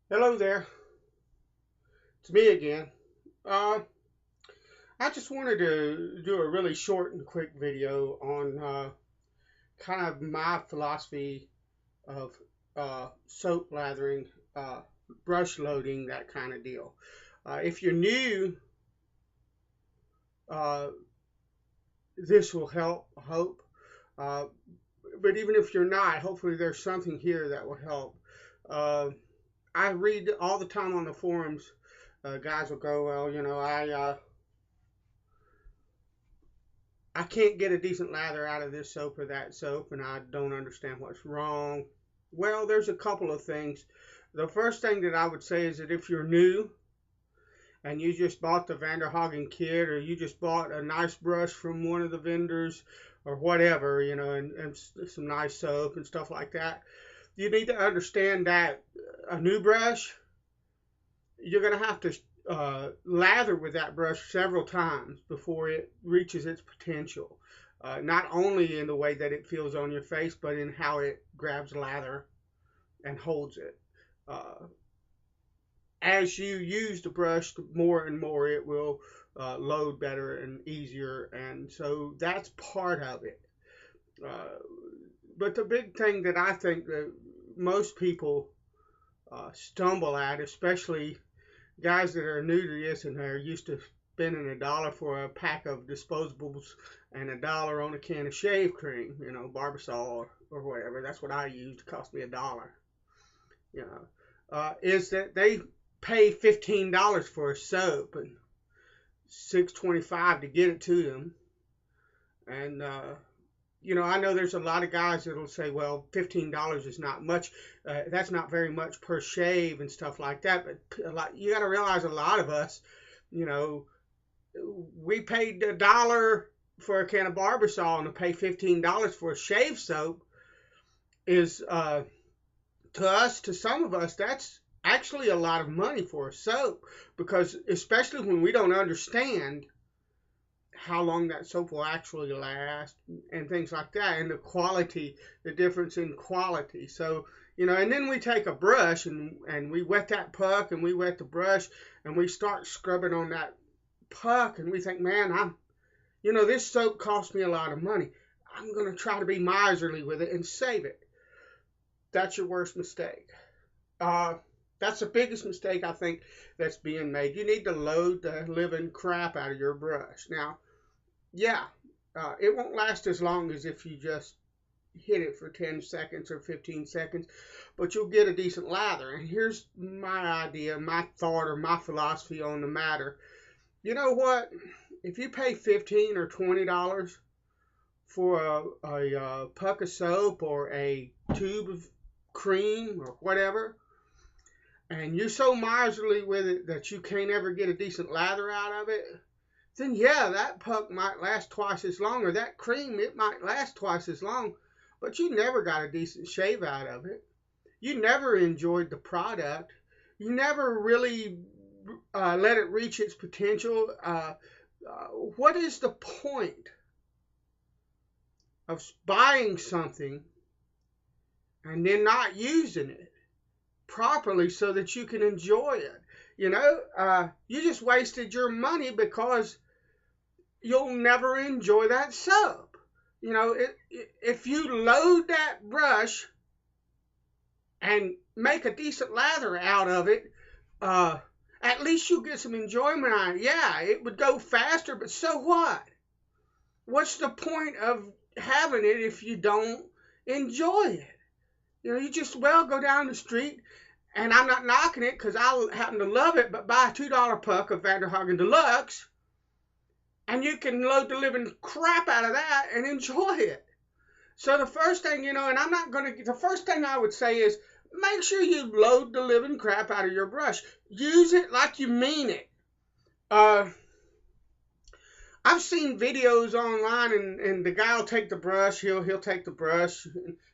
Hello there, it's me again. Uh, I just wanted to do a really short and quick video on kind of my philosophy of soap lathering, uh, brush loading, that kind of deal. If you're new, uh, this will help, I hope. Uh, but even if you're not, hopefully there's something here that will help. Uh, I read all the time on the forums. Guys will go, well, I can't get a decent lather out of this soap or that soap, and I don't understand what's wrong. Well, there's a couple of things. The first thing that I would say is that if you're new and you just bought the Vanderhagen kit, or you just bought a nice brush from one of the vendors or whatever, and some nice soap and stuff like that, you need to understand that a new brush, you're going to have to lather with that brush several times before it reaches its potential. Not only in the way that it feels on your face, but in how it grabs lather and holds it. Uh, as you use the brush more and more, it will load better and easier, and so that's part of it. Uh, but the big thing that I think that most people stumble at, especially guys that are new to this and they're used to spending $1 for a pack of disposables and $1 on a can of shave cream, Barbasol or whatever. That's what I used. It cost me $1. Is that they pay $15 for a soap and $6.25 to get it to them. And I know there's a lot of guys that'll say, well, $15 is not much. That's not very much per shave and stuff like that. But you got to realize a lot of us, you know, we paid $1 for a can of Barbasol, and to pay $15 for a shave soap is, to some of us, that's actually a lot of money for a soap, because especially when we don't understand how long that soap will actually last and things like that, and the quality, the difference in quality. So, and then we take a brush and we wet that puck, and we wet the brush, and we start scrubbing on that puck, and we think, man, this soap cost me a lot of money. I'm going to try to be miserly with it and save it. That's your worst mistake. Uh, that's the biggest mistake I think that's being made. You need to load the living crap out of your brush. Now, yeah, it won't last as long as if you just hit it for 10 seconds or 15 seconds, but you'll get a decent lather. And here's my idea, my thought, or my philosophy on the matter. You know what? If you pay $15 or $20 for a puck of soap or a tube of cream or whatever, and you're so miserly with it that you can't ever get a decent lather out of it, then yeah, that puck might last twice as long, or that cream, it might last twice as long, but you never got a decent shave out of it. You never enjoyed the product. You never really let it reach its potential. What is the point of buying something and then not using it properly so that you can enjoy it? You just wasted your money because you'll never enjoy that soap. If you load that brush and make a decent lather out of it, at least you'll get some enjoyment out of it. Yeah, it would go faster, but so what? What's the point of having it if you don't enjoy it? You just, well, go down the street, and I'm not knocking it because I happen to love it, but buy a $2 puck of Vanderhagen Deluxe, and you can load the living crap out of that and enjoy it. So the first thing, and I'm not going to, the first thing I would say is make sure you load the living crap out of your brush. Use it like you mean it. I've seen videos online, and the guy will take the brush, he'll take the brush,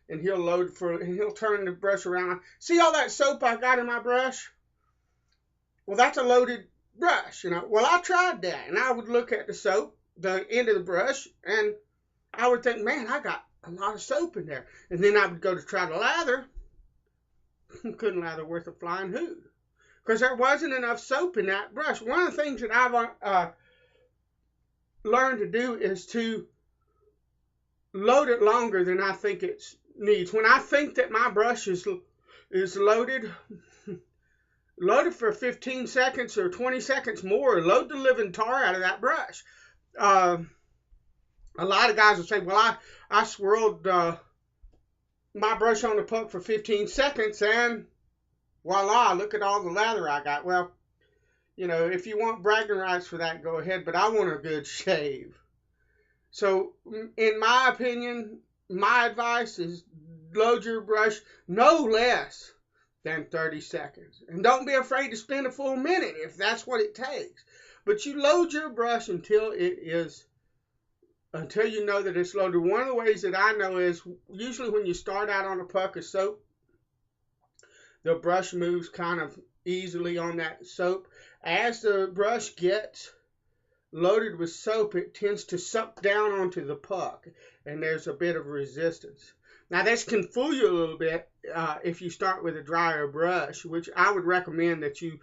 and he'll load and he'll turn the brush around. See all that soap I got in my brush? Well, that's a loaded brush, Well, I tried that, and I would look at the soap, the end of the brush, and I would think, man, I got a lot of soap in there. And then I would go to try to lather. couldn't lather worth a flying hoot because there wasn't enough soap in that brush. One of the things that I've learned to do is to load it longer than I think it needs. When I think that my brush is loaded, load it for 15 seconds or 20 seconds more. Load the living tar out of that brush. A lot of guys will say, well, I swirled my brush on the puck for 15 seconds and voila, look at all the lather I got. Well, you know, if you want bragging rights for that, go ahead, but I want a good shave. So, in my opinion, my advice is load your brush no less than 30 seconds. And don't be afraid to spend a full minute if that's what it takes. But you load your brush until you know that it's loaded. One of the ways that I know is usually when you start out on a puck of soap, the brush moves kind of easily on that soap. As the brush gets loaded with soap, it tends to suck down onto the puck, and there's a bit of resistance. Now, this can fool you a little bit if you start with a drier brush, which I would recommend that you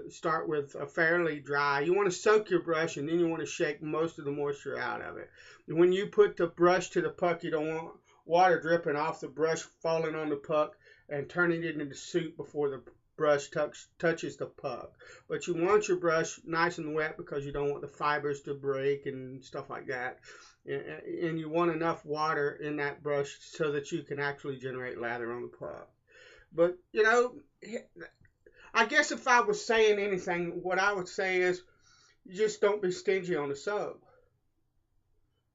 start with a fairly dry. You want to soak your brush, and then you want to shake most of the moisture out of it. When you put the brush to the puck, you don't want water dripping off the brush, falling on the puck, and turning it into soup before the brush touches the puck. But you want your brush nice and wet because you don't want the fibers to break and stuff like that. And you want enough water in that brush so that you can actually generate lather on the puck. But, you know, I guess if I was saying anything, what I would say is just don't be stingy on the soap.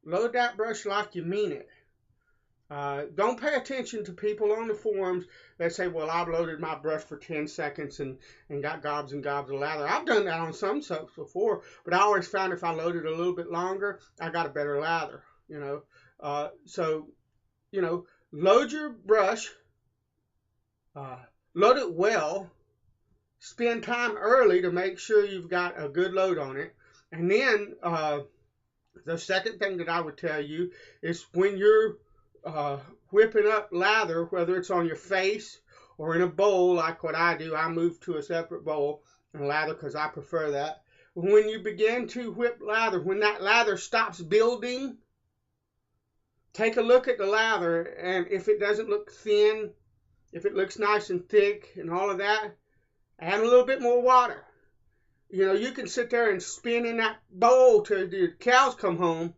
Load that brush like you mean it. Don't pay attention to people on the forums that say, well, I've loaded my brush for 10 seconds and got gobs and gobs of lather. I've done that on some soaps before, but I always found if I loaded a little bit longer, I got a better lather, you know. So, you know, load your brush, load it well, spend time early to make sure you've got a good load on it. And then the second thing that I would tell you is when you're whipping up lather, whether it's on your face or in a bowl like what I do. I move to a separate bowl and lather because I prefer that. When you begin to whip lather, when that lather stops building, take a look at the lather, and if it doesn't look thin, if it looks nice and thick and all of that, add a little bit more water. You know, you can sit there and spin in that bowl till the cows come home.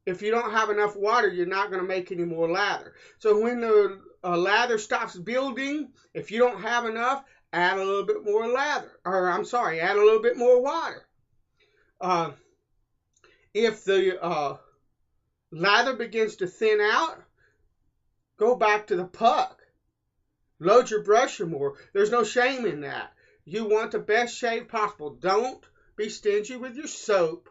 If you don't have enough water, you're not going to make any more lather. So when the lather stops building, if you don't have enough, add a little bit more lather. Or add a little bit more water. If the lather begins to thin out, go back to the puck. Load your brush some more. There's no shame in that. You want the best shave possible. Don't be stingy with your soap.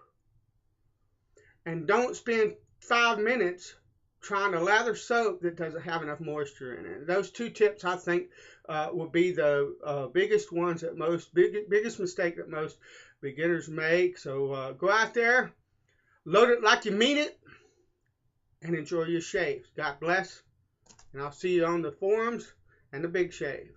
And don't spend 5 minutes trying to lather soap that doesn't have enough moisture in it. Those two tips, I think, will be the biggest ones that biggest mistake that most beginners make. So go out there, load it like you mean it, and enjoy your shaves. God bless, and I'll see you on the forums and the big shave.